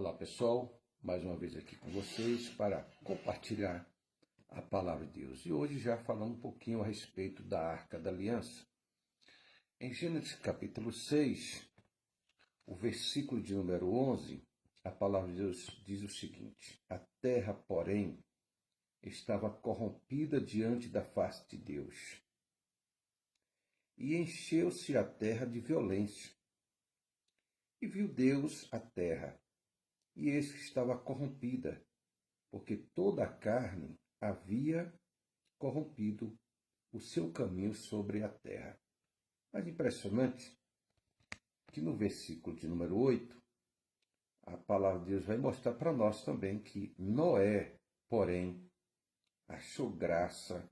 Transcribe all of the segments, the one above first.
Olá pessoal, mais uma vez aqui com vocês para compartilhar a palavra de Deus. E hoje já falando um pouquinho a respeito da Arca da Aliança. Em Gênesis capítulo 6, o versículo de número 11, a palavra de Deus diz o seguinte: a terra, porém, estava corrompida diante da face de Deus, e encheu-se a terra de violência. E viu Deus a terra, e eis que estava corrompida, porque toda a carne havia corrompido o seu caminho sobre a terra. Mas impressionante que no versículo de número 8, a palavra de Deus vai mostrar para nós também que Noé, porém, achou graça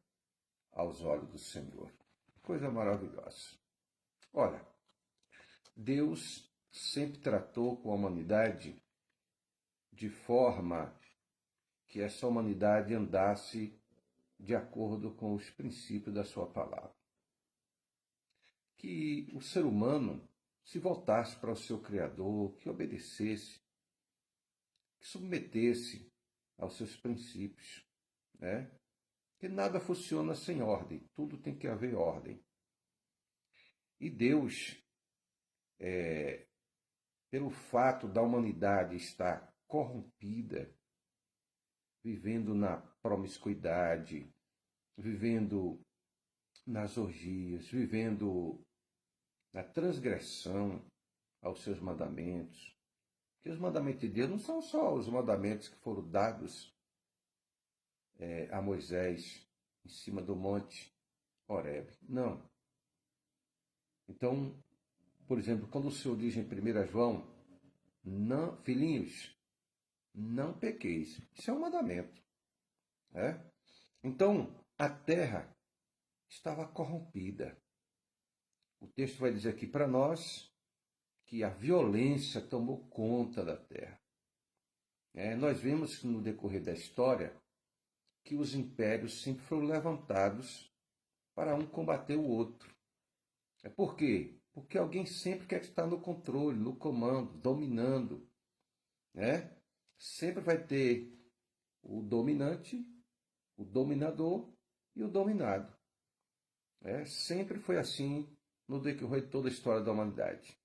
aos olhos do Senhor. Coisa maravilhosa. Olha, Deus sempre tratou com a humanidade de forma que essa humanidade andasse de acordo com os princípios da sua palavra. Que o ser humano se voltasse para o seu Criador, que obedecesse, que submetesse aos seus princípios, né? Que nada funciona sem ordem, tudo tem que haver ordem. E Deus, pelo fato da humanidade estar corrompida, vivendo na promiscuidade, vivendo nas orgias, vivendo na transgressão aos seus mandamentos. Porque os mandamentos de Deus não são só os mandamentos que foram dados a Moisés em cima do monte Horebe. Não. Então, por exemplo, quando o Senhor diz em 1 João, não, filhinhos, não pequeis. Isso é um mandamento. Né? Então, a terra estava corrompida. O texto vai dizer aqui para nós que a violência tomou conta da terra. Nós vemos que no decorrer da história que os impérios sempre foram levantados para um combater o outro. Por quê? Porque alguém sempre quer estar no controle, no comando, dominando. Sempre vai ter o dominante, o dominador e o dominado. Sempre foi assim no decorrer de toda a história da humanidade.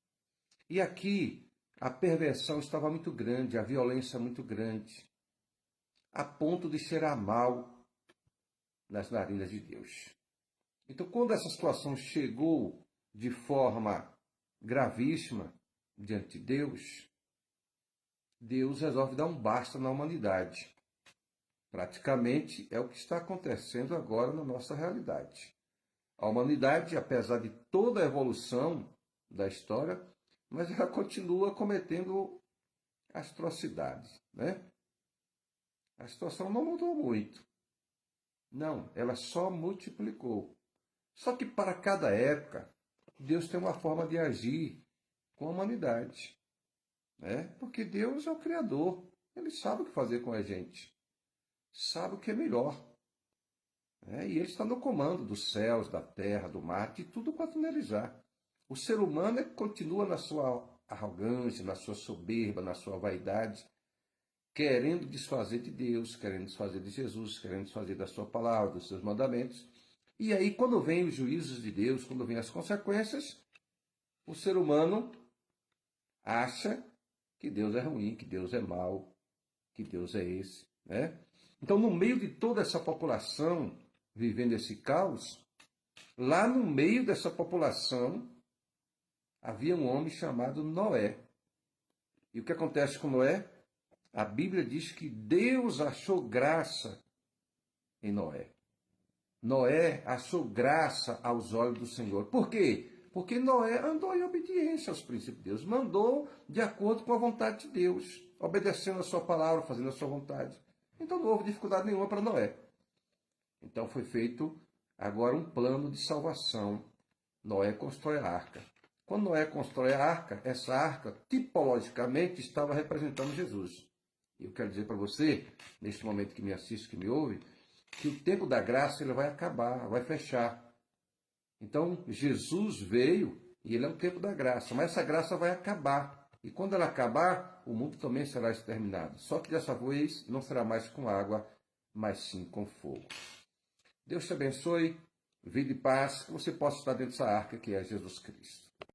E aqui a perversão estava muito grande, a violência muito grande, a ponto de cheirar mal nas narinas de Deus. Então, quando essa situação chegou de forma gravíssima diante de Deus, Deus resolve dar um basta na humanidade. Praticamente é o que está acontecendo agora na nossa realidade. A humanidade, apesar de toda a evolução da história, mas ela continua cometendo atrocidades, né? A situação não mudou muito. Não, ela só multiplicou. Só que para cada época, Deus tem uma forma de agir com a humanidade. Porque Deus é o Criador. Ele sabe o que fazer com a gente. Sabe o que é melhor. E Ele está no comando dos céus, da terra, do mar, de tudo quanto neles há. O ser humano continua na sua arrogância, na sua soberba, na sua vaidade, querendo desfazer de Deus, querendo desfazer de Jesus, querendo desfazer da sua palavra, dos seus mandamentos. E aí, quando vem os juízos de Deus, quando vem as consequências, o ser humano acha que Deus é ruim, que Deus é mau, que Deus é esse. Então, no meio de toda essa população vivendo esse caos, lá no meio dessa população havia um homem chamado Noé. E o que acontece com Noé? A Bíblia diz que Deus achou graça em Noé. Noé achou graça aos olhos do Senhor. Por quê? Porque Noé andou em obediência aos princípios de Deus. Mandou de acordo com a vontade de Deus. Obedecendo a sua palavra, fazendo a sua vontade. Então não houve dificuldade nenhuma para Noé. Então foi feito agora um plano de salvação. Noé constrói a arca. Quando Noé constrói a arca, essa arca tipologicamente estava representando Jesus. E eu quero dizer para você, neste momento que me assiste, que me ouve, que o tempo da graça ele vai acabar, vai fechar. Então Jesus veio e ele é o tempo da graça, mas essa graça vai acabar. E quando ela acabar, o mundo também será exterminado. Só que dessa vez não será mais com água, mas sim com fogo. Deus te abençoe, vida e paz, que você possa estar dentro dessa arca que é Jesus Cristo.